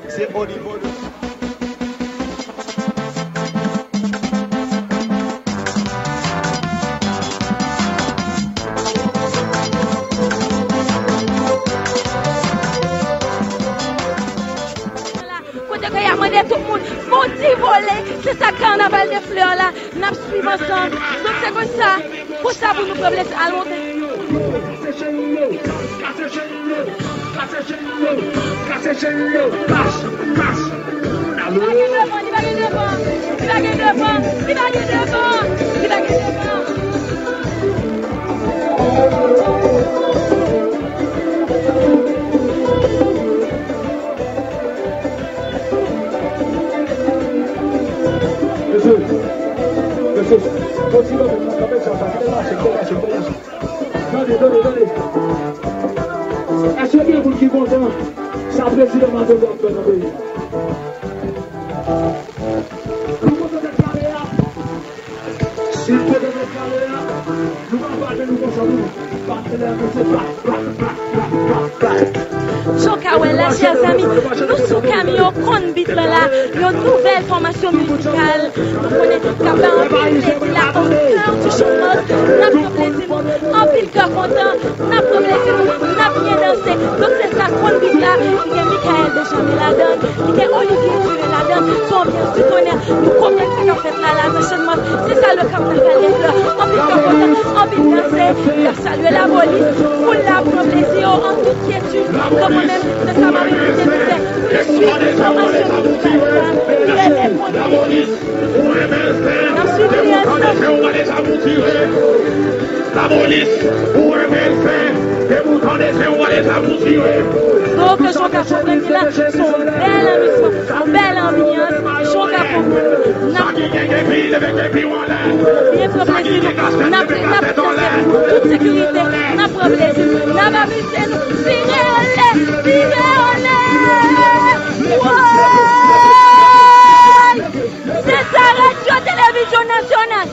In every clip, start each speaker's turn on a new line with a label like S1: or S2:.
S1: C'est au niveau de...
S2: Tout le monde, faut voler, c'est ça carnaval des fleurs là, nous suivons ensemble, donc c'est comme ça pour nous problèmes à monter.
S1: Continue avec la cabeça, donnez. Est-ce que vous qui content? Ça président de notre pays. Nous pouvons déclarer, s'il peut déclarer, nous allons parler nous
S2: Chokawela, chers amis, nous sommes camions conduits là, une nouvelle formation musicale. Nous connaissons capable la hauteur du chômage, n'a pas plaisir, en pile cœur content, n'a pas plaisir, n'a bien dansé. Donc c'est ça conduit là, il y a Michael Benjamin la donne, il y a Olivier Duré la donne, son bien du tonnerre, nous combien ça qu'a fait là, prochainement, c'est ça le carnaval des fleurs, en pile cœur content, en pile dansé, leur saluer la police, pour la prendre plaisir en toute quiétude, comme on aime, c'est ça ma vérité, je suis formation musicale, la police,
S1: la police, pour et vous connaissez, on va les aboutir.
S2: Donc, le choc à problème là, son bel amusement, son belle ambiance, choc à problème. Bien problème, n'a toute sécurité, n'a problème, n'a pas vu, nous, tirez en l'air. C'est ça, Radio Télévision Nationale.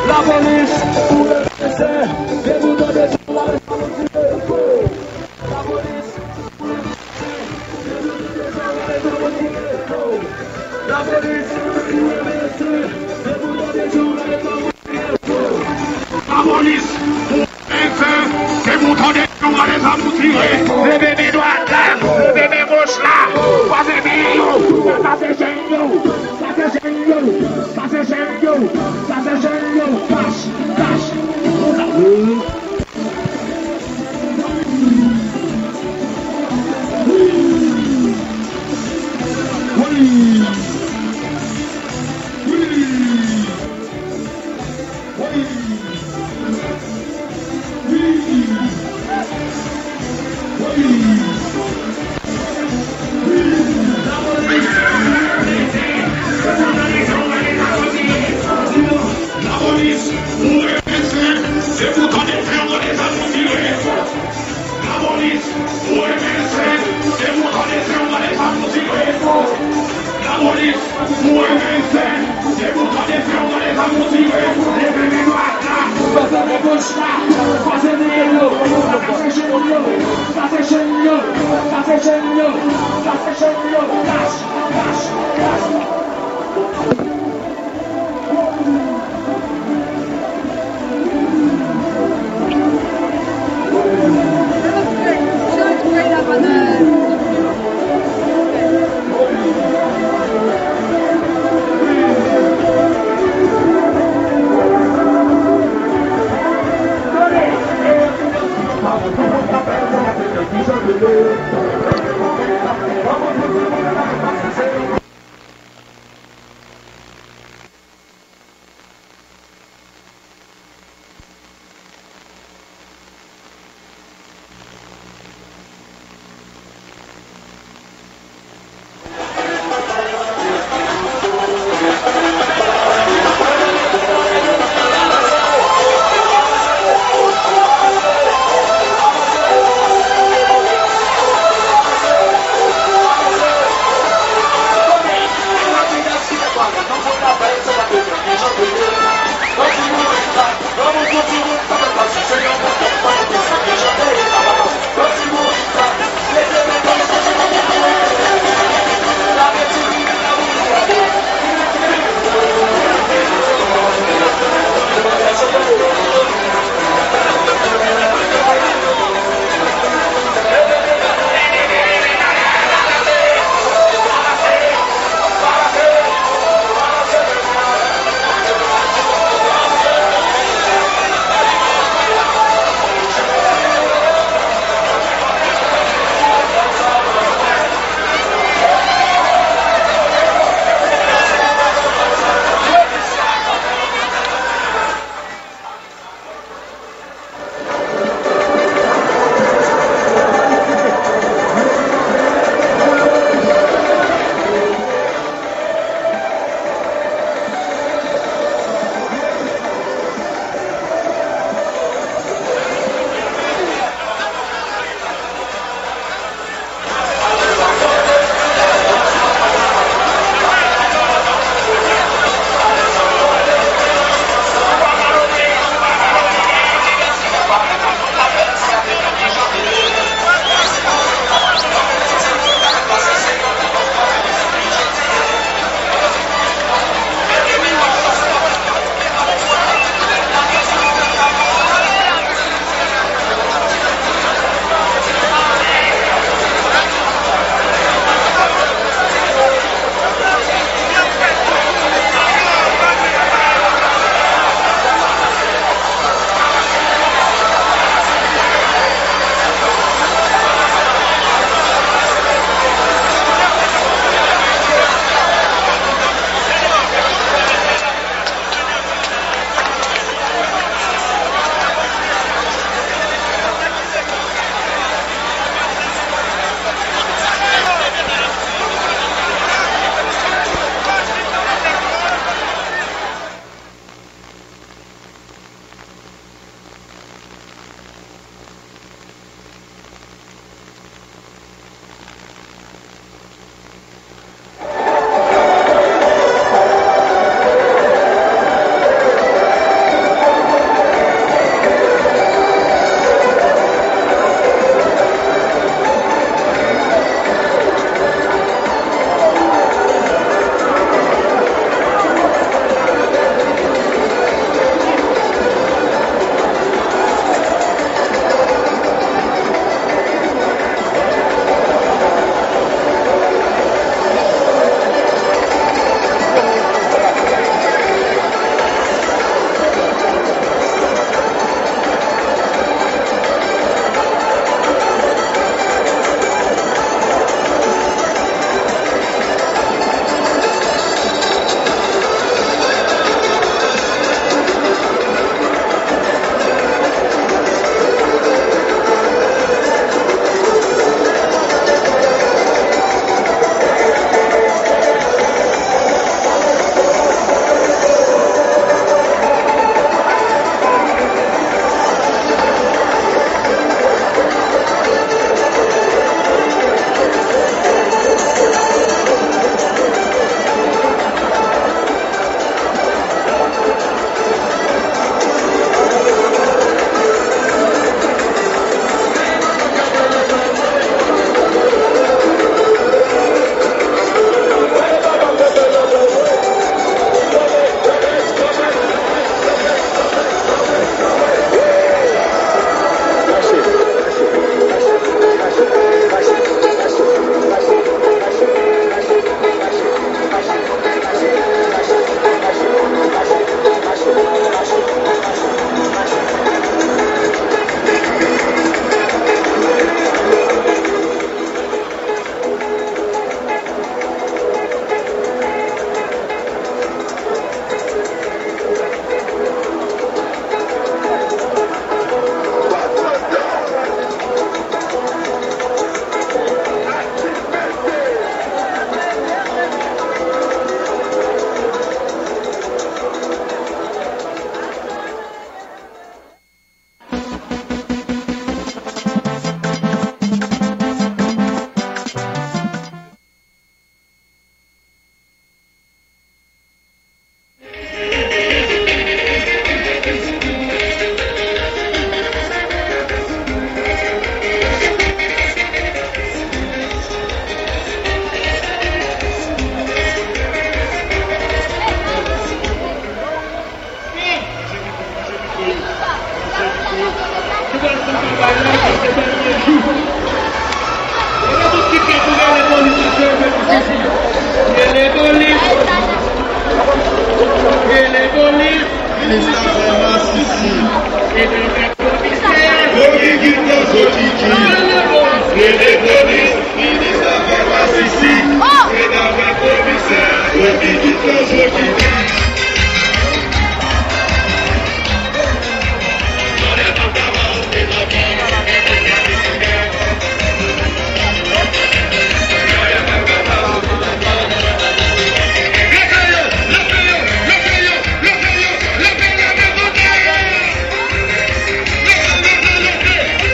S1: La police, c'est vous tendez, on va les aboutir. Le bébé droite là, le bébé gauche là, pas de bio, ça c'est génial, ça c'est génial, ça c'est génial, ça c'est génial, cache.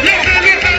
S1: Levez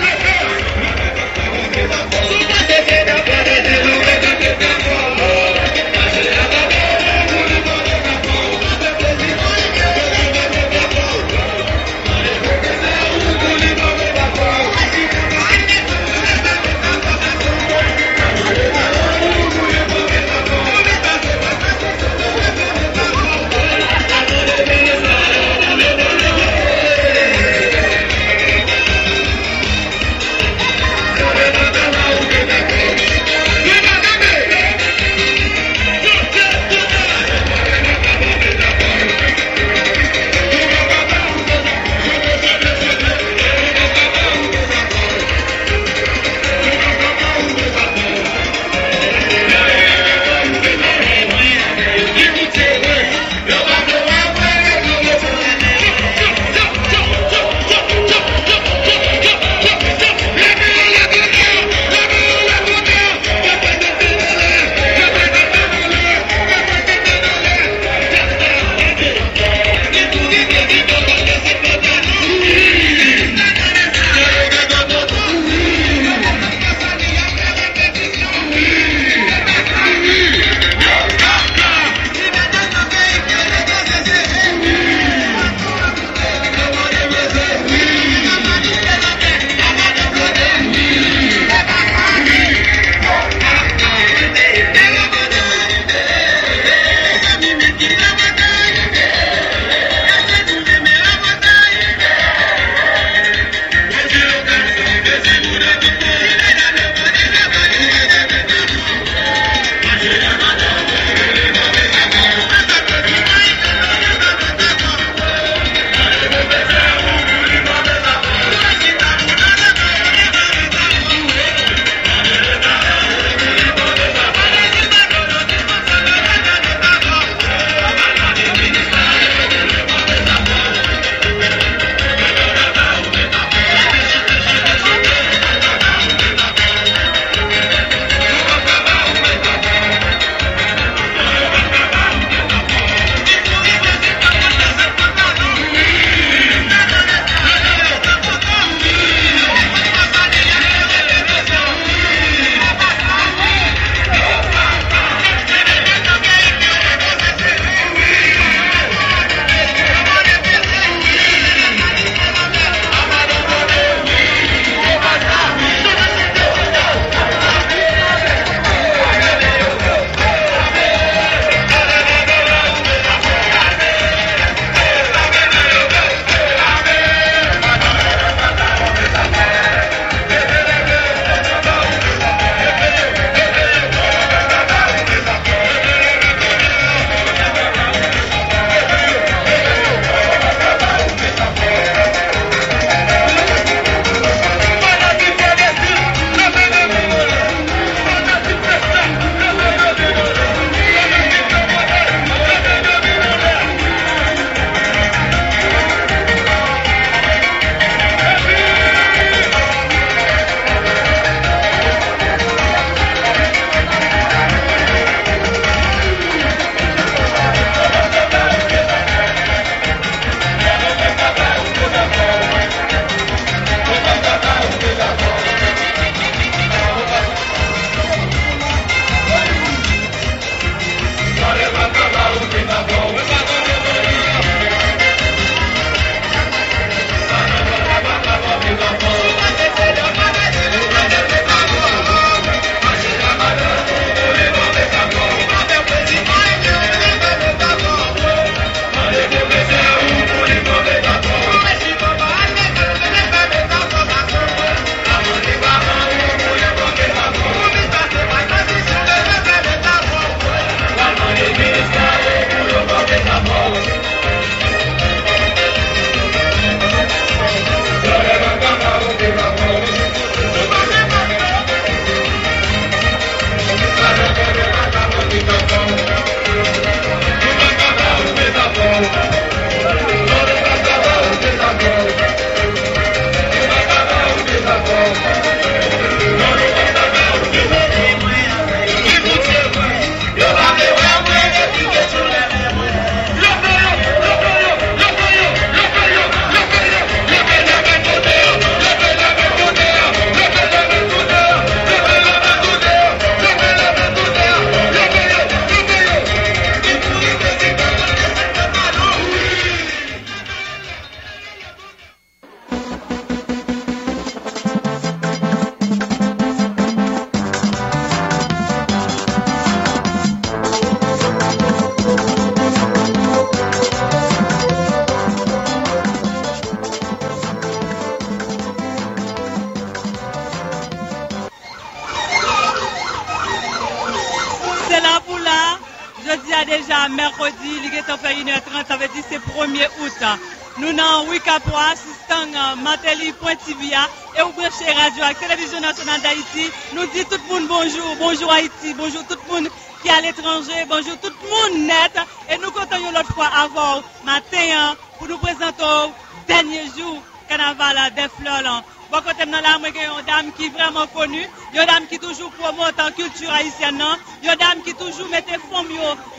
S3: Déjà mercredi, il est en fait 1h30, ça veut dire c'est 1er août. Nous dans Wikapoa, assistant Mateli Pointivia et au branché radio avec Télévision Nationale d'Haïti. Nous dit tout le monde bonjour, bonjour Haïti, bonjour tout le monde qui est à l'étranger, bonjour tout le monde net. Et nous comptons l'autre fois avant matin pour nous présenter au dernier jour carnaval des fleurs. Bon, côté dans la une dame qui est vraiment connue, une dame qui toujours promote en culture haïtienne, une dame qui toujours met des femmes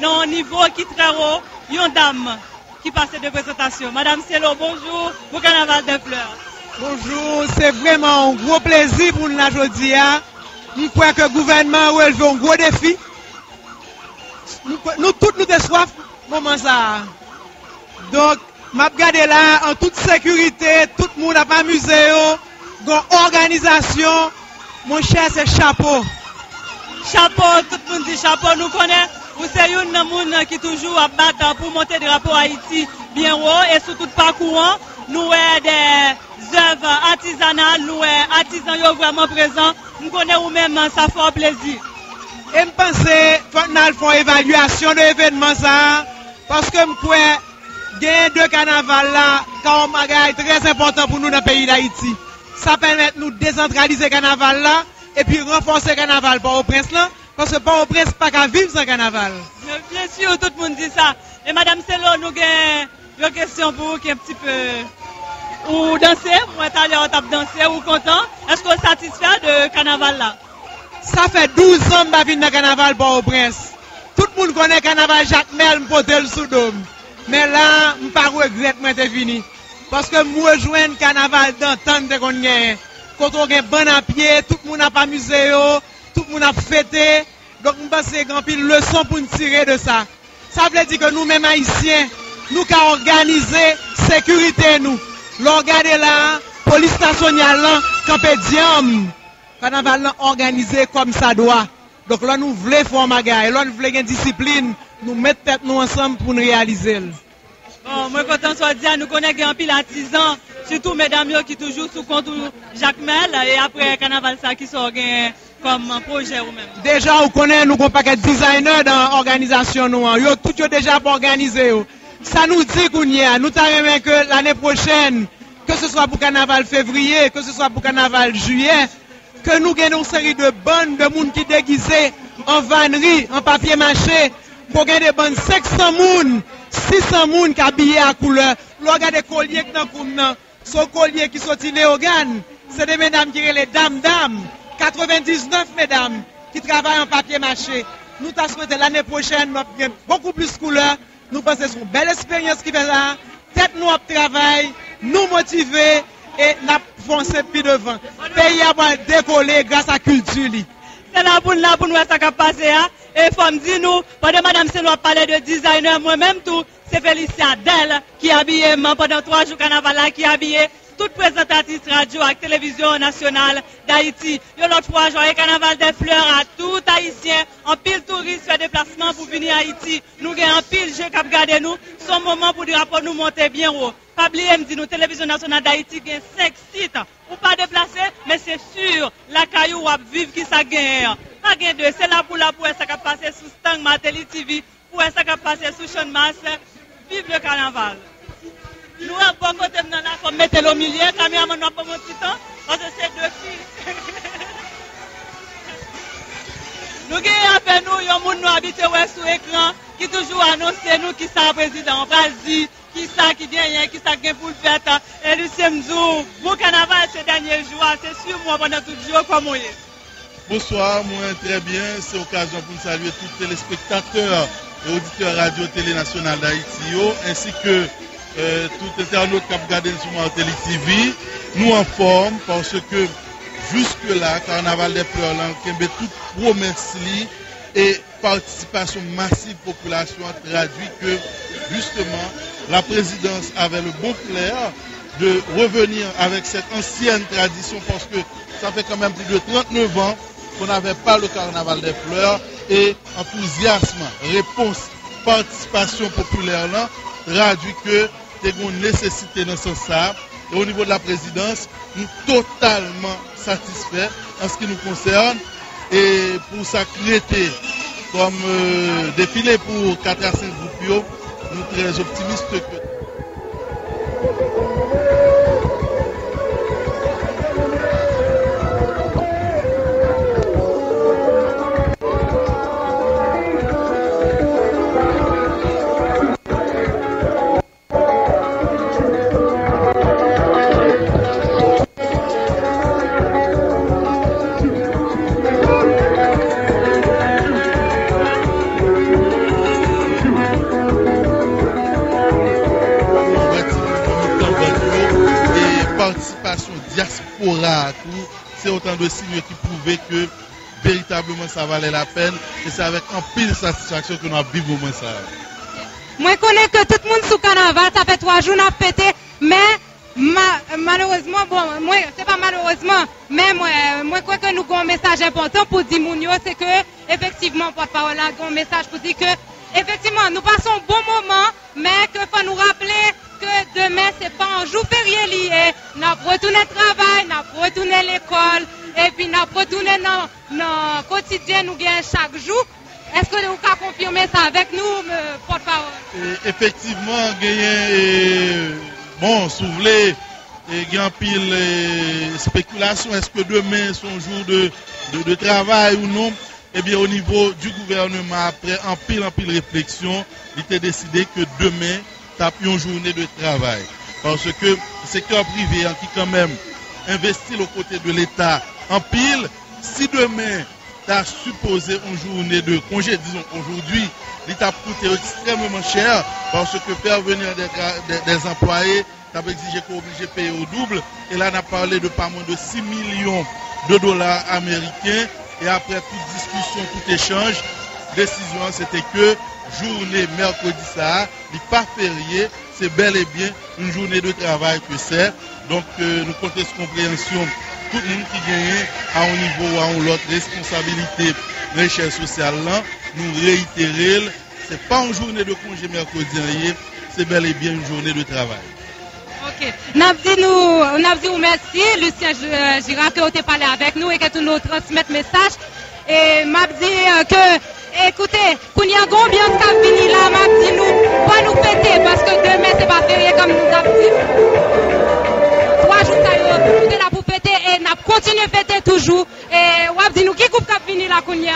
S3: dans un niveau qui est très haut, une dame qui passe de présentation. Madame Celo, bonjour au carnaval des fleurs.
S4: Bonjour, c'est vraiment un gros plaisir pour nous aujourd'hui. Je crois que le gouvernement a relevé un gros défi. Nous tous nous soif moment ça. Donc, je vais regarder là en toute sécurité, tout le monde a pas amusé. Organisation, mon cher, c'est chapeau.
S3: Chapeau, tout le monde dit chapeau. Nous connaissons, vous savez, une monde qui toujours à battre pour monter le drapeau Haïti bien haut et sur tout parcours. Nous avons des œuvres artisanales, nous avons artisans vraiment présents. Nous connaissons même, ça fait plaisir.
S4: Et je pense que nous allons faire une évaluation de l'événement parce que je crois qu'il y a deux carnavals là, quand on est très important pour nous dans le pays d'Haïti. Ça permet de nous décentraliser le carnaval là et puis renforcer le carnaval Port-au-Prince là, parce que Port-au-Prince pas qu'à vivre sans carnaval.
S3: Bien sûr, tout le monde dit ça. Et Madame Celo, nous avons une question pour vous qui est un petit peu. Ou danser, ou est allé en tape danser, ou content. Est-ce que vous êtes satisfait de carnaval là?
S4: Ça fait 12 ans que je viens dans le carnaval Port-au-Prince. Tout le monde connaît le carnaval Jacques Mel, je porte le sous-dôme. Mais là, je ne pas regrette, moi c'est fini. Parce que moi, je joue un carnaval d'entente qu'on gagne. Quand on gagne bon à pied, tout le monde a pas amusé, tout le monde a fêté. Donc, je pense qu'il y a une leçon pour nous tirer de ça. Ça veut dire que nous-mêmes haïtiens, nous avons organisé la sécurité. Nous regardez là, police nationale, campé diam. Carnaval organisé comme ça doit. Donc là, nous voulons faire ma gare. Là, nous voulons une discipline. Nous mettons tête nous ensemble pour nous réaliser.
S3: Bon, moi, quand on soit dit, nous connaissons un pile artisan, surtout mesdames qui toujours sous compte Jacques Mel, et après carnaval ça qui sort comme projet ou même.
S4: Déjà, vous connaissez, nous avons un paquet de designers dans l'organisation. Nous avons tout déjà pour organiser. Ça nous dit qu'on y a. Nous t'arrivons que l'année prochaine, que ce soit pour carnaval février, que ce soit pour carnaval juillet, que nous gagnons une série de bandes de monde qui déguisés en vannerie, en papier mâché, pour gagner des bandes 500 personnes. 600 moun qui habillés à couleur. Regardez les colliers qui sont dans ce collier qui sont Léogane. C'est des mesdames qui sont les dames. 99 mesdames qui travaillent en papier mâché. Nous t'as souhaité l'année prochaine, nous avons beaucoup plus de couleurs. Nous pensons que c'est une belle expérience qui fait là. Tête nous à travail, nous motiver et nous foncer plus devant. Le pays a décollé grâce à la culture.
S3: C'est là pour nous, ça qui a passé. Et il faut me dire, nous, pendant Madame Celo a parlé de designer, moi-même tout, c'est Félicia Del qui a habillé pendant 3 jours carnaval là, qui a habillé toute présentatrice radio avec Télévision Nationale d'Haïti. L'autre fois, joyeux carnaval des fleurs à tout Haïtien, en pile touriste fait déplacement pour venir à Haïti. Nous avons en pile jeu qui a gardé nous. Son moment pour dire rapport nous monter bien haut. Pas oublier, me dit nous, Télévision Nationale d'Haïti, il y a 5 sites. Ou pas déplacer, mais c'est sûr, la caillou va vivre qui ça gagne. Pas gagne de, c'est là pour ça qui a passé sous Stang Mateli TV, pour ça qui a passé sous Sean Mass. Vive le carnaval. Nous avons bon côté dans la comme mettre au milieu, caméraman n'a pas mon petit temps, parce que c'est 2 filles. Nous avons avec nous, il y a un monde habité sur l'écran qui toujours annonce nous qui sont président. On va dire qui ça qui gagne, qui ça gagne pour le faire. Et Lucien Mzou, bon carnaval ces derniers jours, c'est sûr, moi, pendant tout le jour, comme on est.
S5: Bonsoir, moi très bien. C'est l'occasion pour nous saluer tous les téléspectateurs et auditeurs radio-télé nationale d'Haïti, ainsi que tout internaute qui a regardé sur ma télé TV. Nous en forme parce que jusque-là, Carnaval des Fleurs, là, toute promesse et participation massive population a traduit que justement la présidence avait le bon flair de revenir avec cette ancienne tradition parce que ça fait quand même plus de 39 ans qu'on n'avait pas le Carnaval des Fleurs et enthousiasme, réponse, participation populaire là traduit que c'est une nécessité dans ce sens. Et au niveau de la présidence, nous totalement satisfaits en ce qui nous concerne. Et pour ça créer comme défilé pour 4 à 5 groupes, nous sommes très optimistes que diaspora, c'est autant de signes qui prouvaient que véritablement ça valait la peine et c'est avec un pile de satisfaction que nous avons vécu moment ça.
S6: Moi je connais que tout le monde sous carnaval, ça fait 3 jours n'a pété, mais malheureusement, bon, moi c'est pas malheureusement, mais moi crois que nous avons un message important pour dire Mounio, c'est que effectivement porte-parole a un message pour dire que effectivement nous passons un bon moment, mais que faut nous rappeler que demain c'est pas un jour férié lié, nous retourner au travail, nous retourner à l'école et puis nous retourner dans le quotidien nous gagnons chaque jour. Est-ce que vous pouvez confirmer ça avec nous, porte-parole?
S5: Effectivement, bon, si vous voulez, il y a un pile spéculation, est-ce que demain c'est un jour de travail ou non? Eh bien, au niveau du gouvernement, après un pile réflexion, il était décidé que demain, t'as plus une journée de travail. Parce que le secteur privé, qui quand même investit aux côtés de l'État en pile, si demain, t'as supposé une journée de congé, disons aujourd'hui, l'État coûte extrêmement cher parce que faire venir des employés, t'as exigé qu'on obligé de payer au double. Et là, on a parlé de pas moins de 6 millions de dollars américains. Et après toute discussion, tout échange, décision, c'était que journée mercredi ça, n'est pas férié, c'est bel et bien une journée de travail que c'est. Donc nous comptons sur compréhension, tout le monde qui gagne à un niveau ou à une autre responsabilité, l'échelle sociale là, nous réitérer, c'est pas une journée de congé mercredi, c'est bel et bien une journée de travail.
S6: Ok. On a dit merci, Lucien Girard, que vous avez parlé avec nous et que tu nous transmettes message. Et m'a dit que, écoutez, qu'on y a combien de cas fini là, m'a dit nous, pas nous fêter parce que demain c'est pas férié comme nous avons dit. 3 jours ça y est, tout est là pour fêter et nous continuons à fêter toujours. Et on a dit nous qui coupe cap fini là, qu'on y a.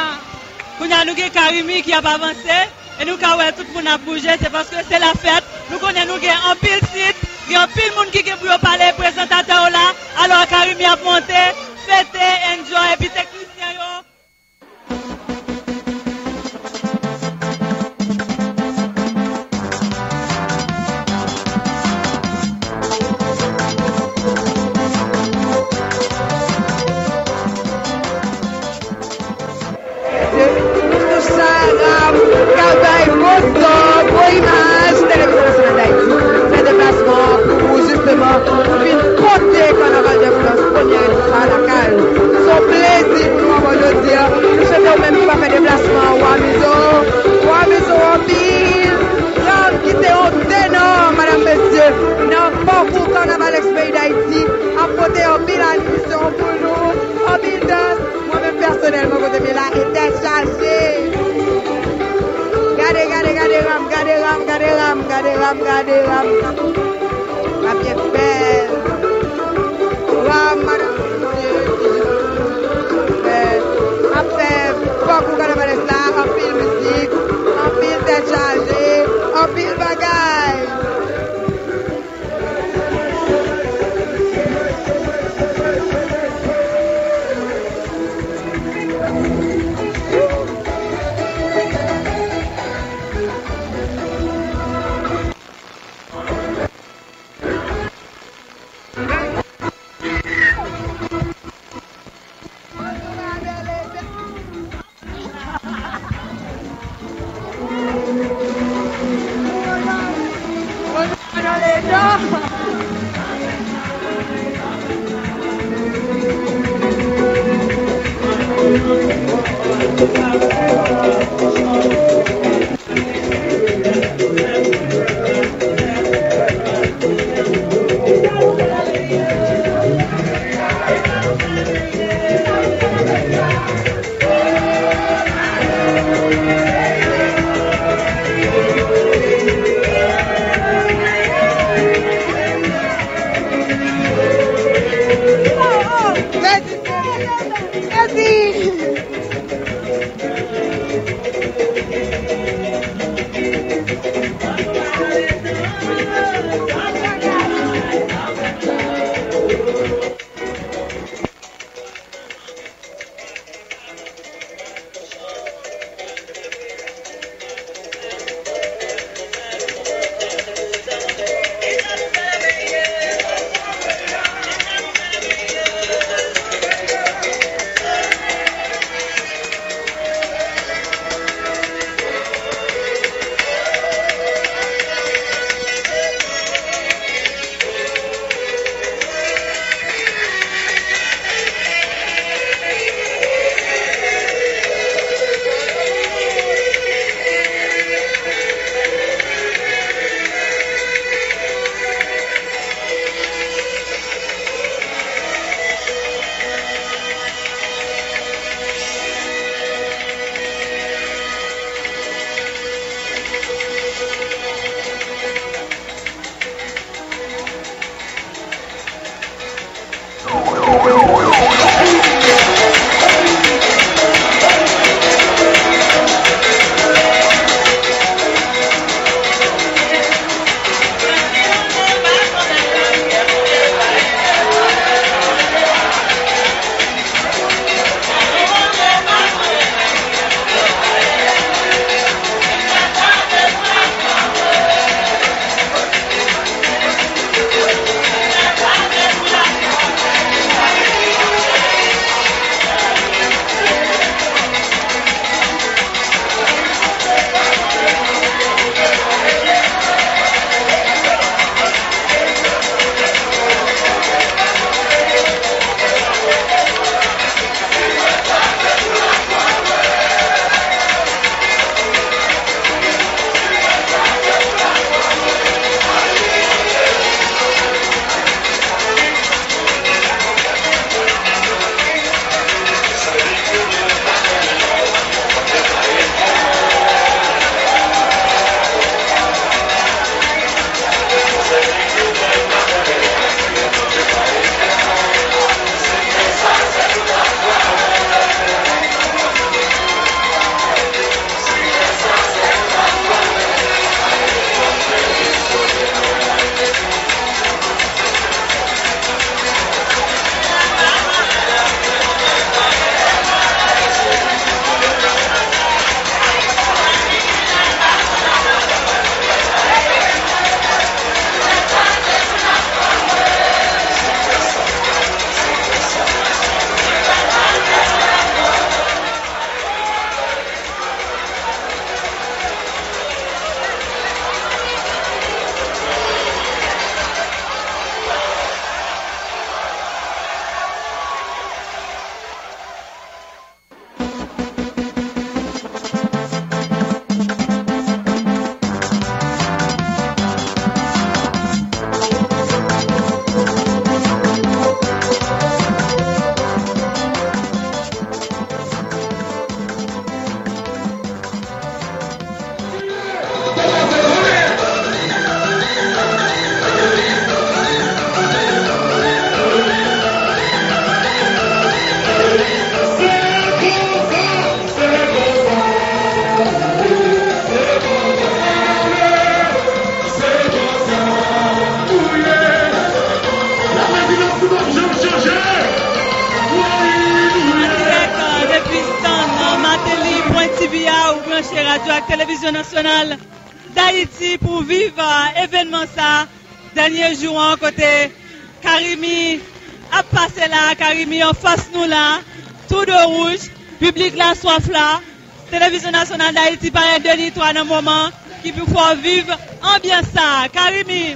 S3: Qu'on y a nous qui Karimi qui a avancé et nous quand tout le monde a bougé, c'est parce que c'est la fête. Nous connaissons nous en pile site. Il y a pile de monde qui pour parler présentateur là. Alors Karimi a monté, fêter, enjoy, et puis technicien yo.
S7: Carnaval de France, première à la cale. Son plaisir pour nous aujourd'hui. Nous souhaitons même pas faire déplacement au Wamizo en pile. Qui était énorme, madame, monsieur. Dans parcours Carnaval Ex-Pays d'Haïti. Apporter en pile à l'émission pour nous. En pile danse. Moi-même personnellement, côté de là, était chargé. Regardez ram. La bien belle. Madame, après, beaucoup de carnaval là, en pile musique, en pile déchargé, en pile bagaille.
S3: branché radio ak télévision nationale d'Haïti pour vivre événement ça. Dernier jour en côté Karimi a passé là, Karimi en face nous là, tout de rouge, public la soif là, télévision nationale d'Haïti par un dernier toi dans moment qui peut pouvoir vivre ambiance ça. Karimi.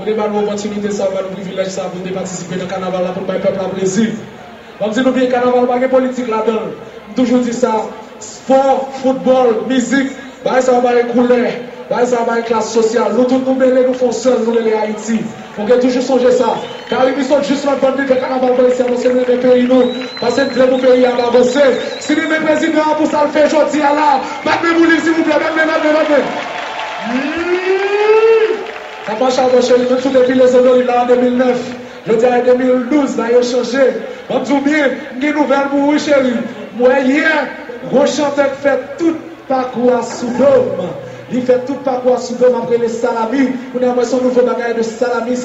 S8: débat nous opportunité, ça va nous privilège ça pour participer dans le carnaval là pour le peuple à plaisir. Donc si nous bien carnaval, pas de politique là-dedans. Toujours dit ça, sport, football, musique, bah ça va être couleur, bah ça va être classe sociale. Nous tous nous mêlés, nous faisons seuls, nous les Haïti. On peut toujours songer ça. Car ils sont juste la bande de carnaval pour essayer d'avancer dans les pays nous. Parce que nos pays à avancer. Si nous mettons président pour ça le faire aujourd'hui là, maintenant vous livre s'il vous plaît, maintenant. Ça va changer chez lui, même depuis les années là en 2009. Je dis en 2012, là il a changé. On dit bien, une nouvelle pour vous chérie. Moi hier, gros chanteur fait tout parcours à Soudom. Il fait tout parcours à Soudom après les salamis. On a son nouveau bagage de salami.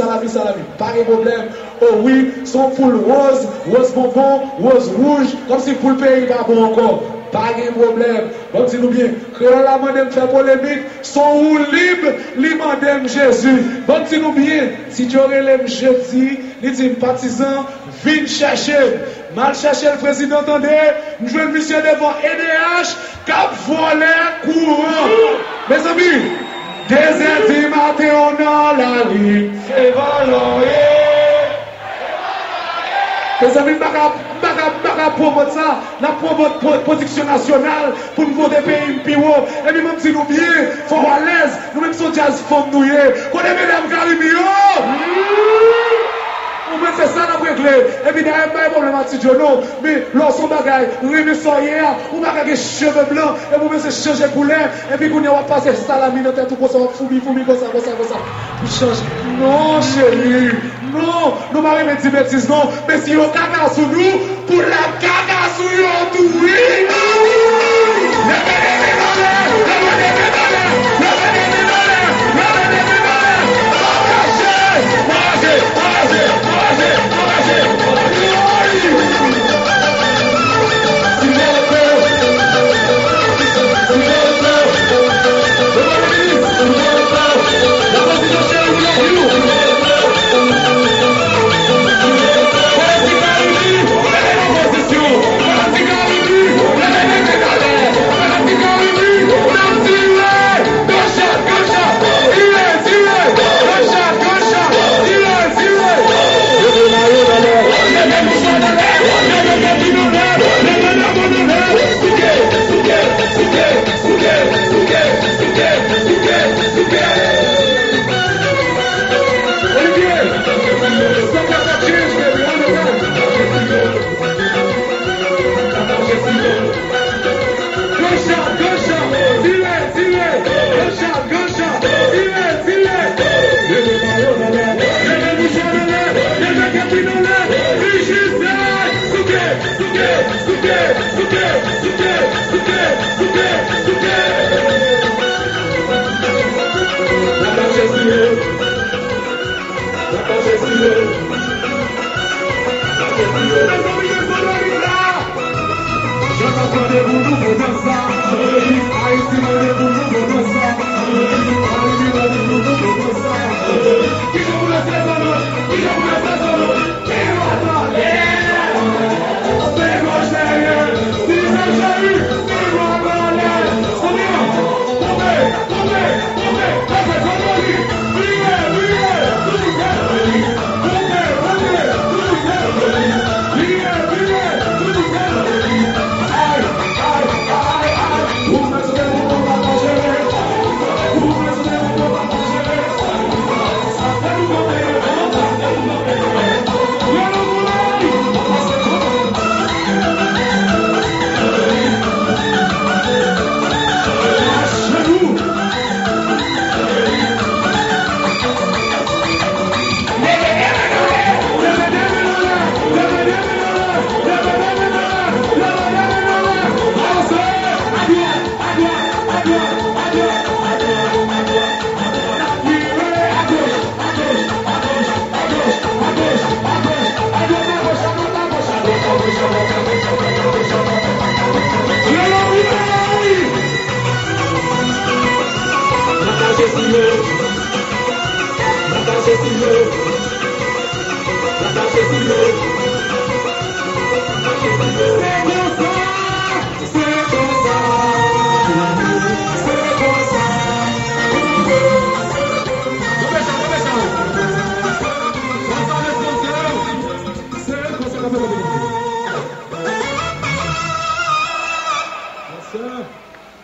S8: Pas de problème. Oh oui, son poule rose bonbon, rose rouge, comme si pour le pays va bon encore. Pas de problème. Donc dis-nous bien, que la madame fait polémique, son ou libre, li madame Jésus. Donc dis-nous bien, si tu aurais l'aime jeudi, il dit partisan, viens chercher. Mal chercher le président, attendez, nous jouons le monsieur devant EDH, cap volé courant. Mes amis, des du matin, on a la ligne, c'est volé. Mes amis, je vais promouvoir ça, la production nationale pour nous voter pays piro. Et puis même si nous bien, il faut à l'aise, nous même sommes jazz femmes nous. Qu'on est mesdames Caribio. On met ça dans le réglé. Et puis derrière, pas de problématique, non. Mais lorsqu'on bagaille, remet ça hier, on va gagner cheveux blancs, et vous mettez changer couleur, et puis on va passer salami dans tête, tout comme ça, foubi, comme ça. Vous changez. Non, chérie. Non, nous ne pouvons pas dire bêtises, non. Mais si on caca sur nous, pour la caca sur nous, tout oui.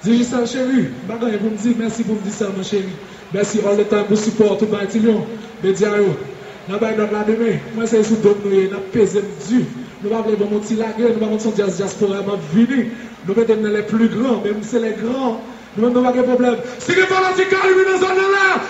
S8: Dis ça, chérie. Bagay pour me dire merci pour me dire ça, mon chéri. Merci all the time pour support tout Martinion. Média yo. N'a pas notre la demain. Moi c'est sous donc nous n'a pesé du. Nous pas voulons mon petit laguer, nous pas mon diaspora m'a venu. Nous mettons les plus grands, même si c'est les grands. Nous même pas de problème. Si les fanatiques arrivent dans cette zone là,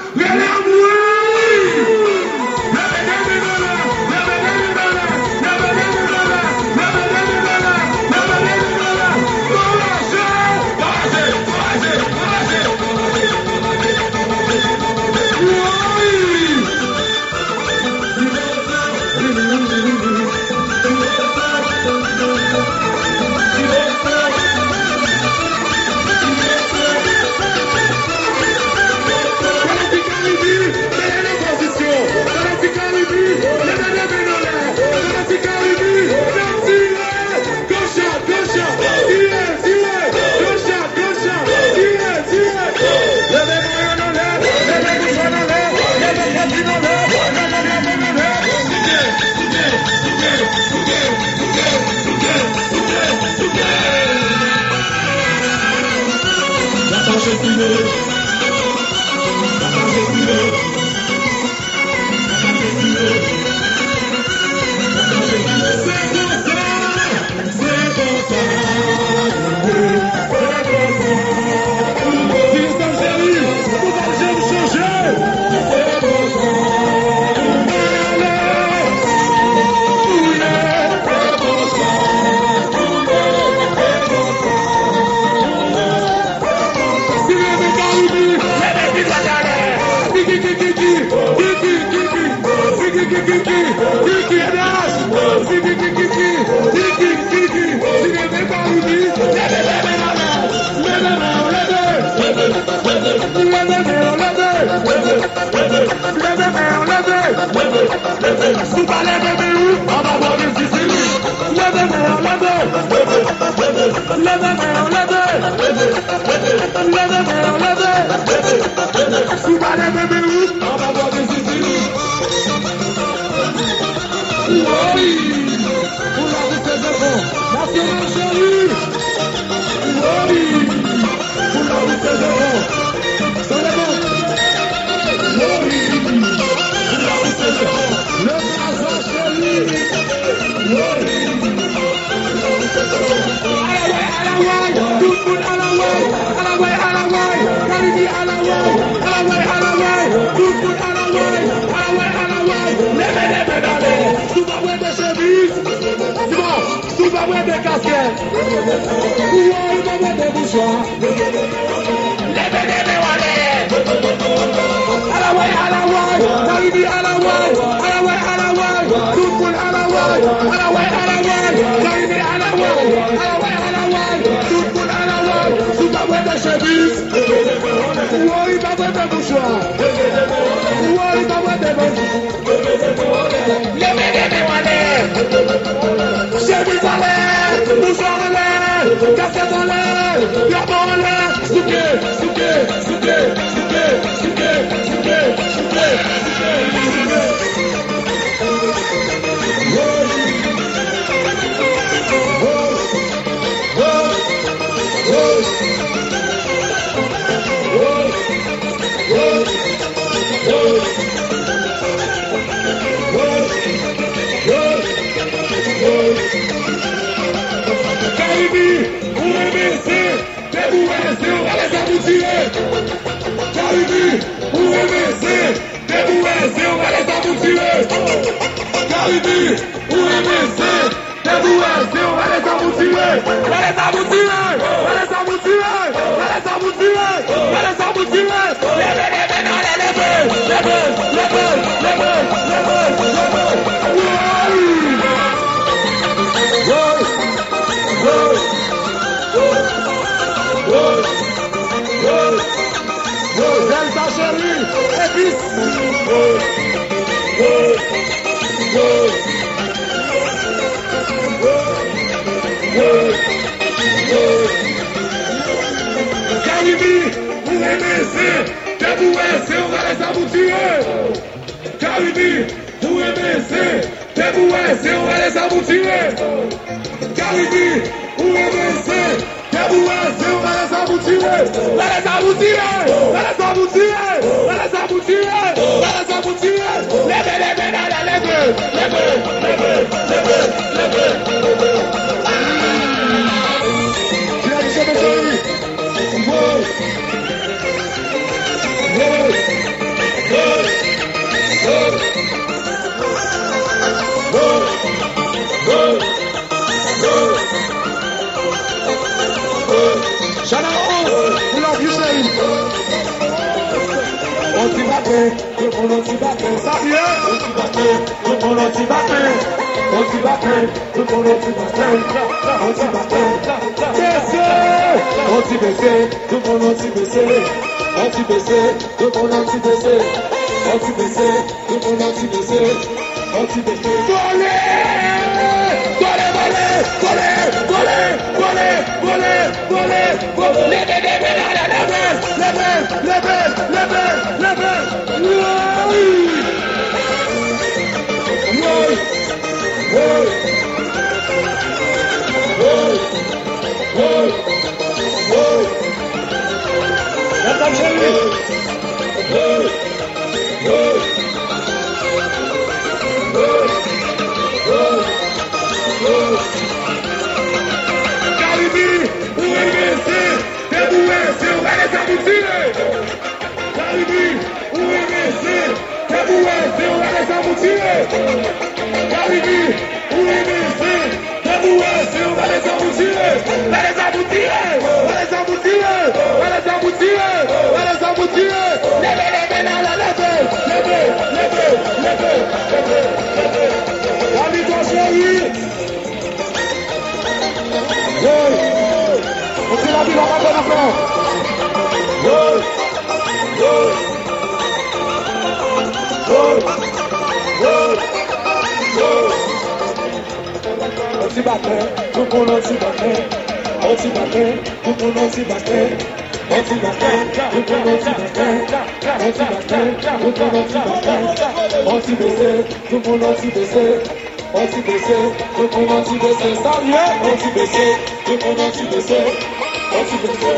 S8: Deboué, c'est on va les aboutir. Caribi, où est blessé? Deboué, c'est on va les aboutir. Va les aboutir, va les aboutir, va les aboutir, va les aboutir. Levez, levez, levez, levez, levez. Tu as dit ça, mes amis? On t'y battait, tout le monde t'y battait, ça vient. On t'y battait, tout le monde t'y battait. On t'y battait, tout le monde t'y battait. On t'y battait, baissé. On t'y baissait, tout le monde t'y baissait. On t'y baissait, tout le monde t'y baissait. On t'y baissait, tout le monde t'y baissait. On t'y baissait. Volez. Caribi, où est blessé? Deboué, c'est on va les aboutir. Caribi, où est blessé? Deboué, c'est on va les aboutir. Caribi, où est blessé? Deboué, c'est on va les aboutir. Va les aboutir, va les aboutir, va les aboutir, va les aboutir. Levez, levez, levez. Ami-toi chérie. On fait la vie dans la bonne affaire. On s'y battait, tout le monde s'y battait. On s'y battait, tout le monde s'y battait. On s'y battait, tout le monde s'y battait. On s'y battait, tout le monde s'y battait. On s'y baissait, tout le monde s'y baissait. On s'y baissait, tout le monde s'y baissait. Ça vient, on s'y baissait, tout le monde s'y baissait. On s'y baissait.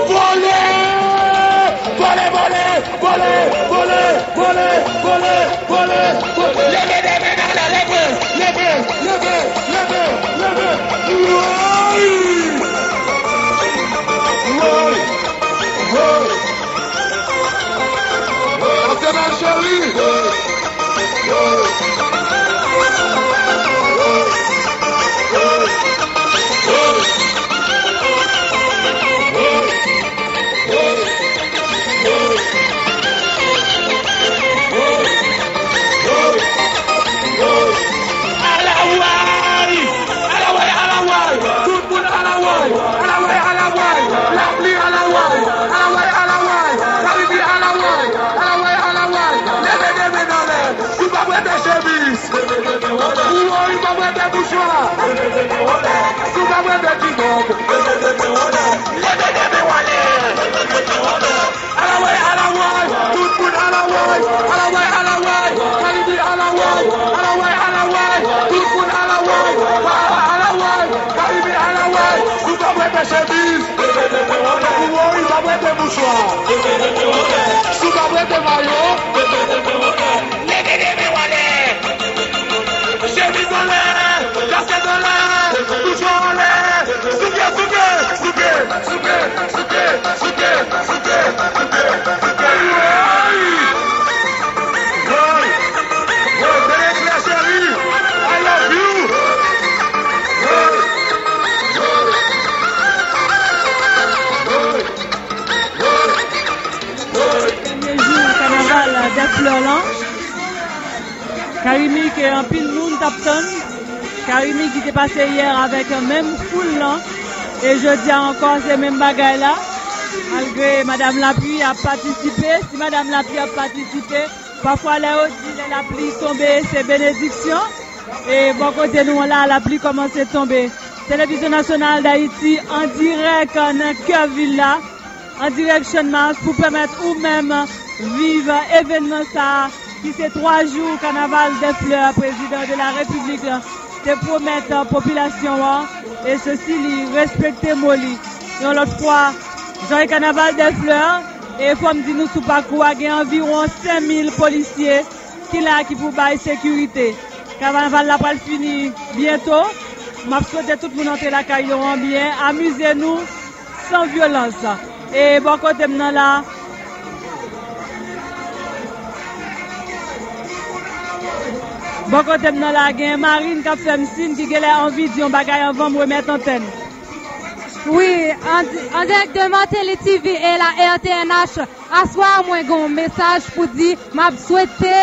S3: Karimi qui est en pile monde Tapton. Karimi qui s'est passé hier avec un même foule là. Et je dis encore ces mêmes bagailles là. Malgré Madame Lapluie a participé. Si Madame Lapluie a participé, parfois là aussi la pluie tombée, c'est bénédiction. Et bon côté nous là, la pluie commence à tomber. Télévision nationale d'Haïti en direct dans cœur ville là, en direction masse pour permettre ou même vivre événement ça qui c'est 3 jours carnaval des fleurs, président de la République, de promettre la population, et ceci, respecter Moli. Et l'autre fois, j'ai carnaval des fleurs, et il faut me dire nous sous parcours, il y a environ 5000 policiers qui pour bailler sécurité. Carnaval là va finir bientôt. Je souhaite tout le monde entrer la caillon bien. Amusez-nous sans violence. Et bon côté maintenant là. Bon côté maintenant là, il y a Marine qui a fait un signe qui a envie de dire bagaille avant de remettre antenne.
S6: Oui, en direct de Martelly TV et la RTNH, à soir, moi, j'ai un message pour dire, m'a souhaité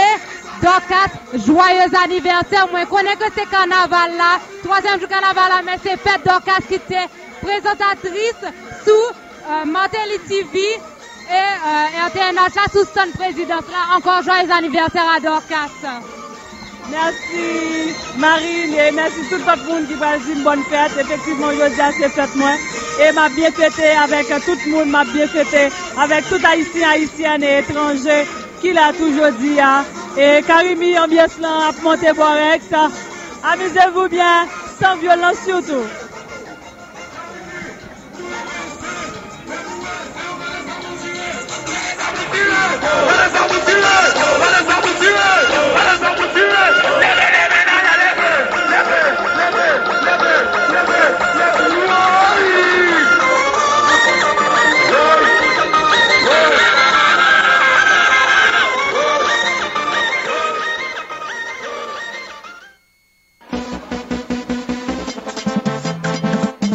S6: Dorcas, joyeux anniversaire. Moi, je connais que c'est carnaval là, 3e jour carnaval là, mais c'est fête Dorcas qui était présentatrice sous Martelly TV et RTNH là, sous son présidence là. Encore joyeux anniversaire à Dorcas.
S3: Merci Marine et merci tout le monde qui va dire une bonne fête. Effectivement, je dis c'est fête moi. Et m'a bien fêté avec tout le monde, m'a bien fêté avec tout Haïtien, Haïtienne et étranger qui l'a toujours dit. Et Karimi, ambiance là, à monter Borex. Amusez-vous bien, sans violence surtout.
S1: Let's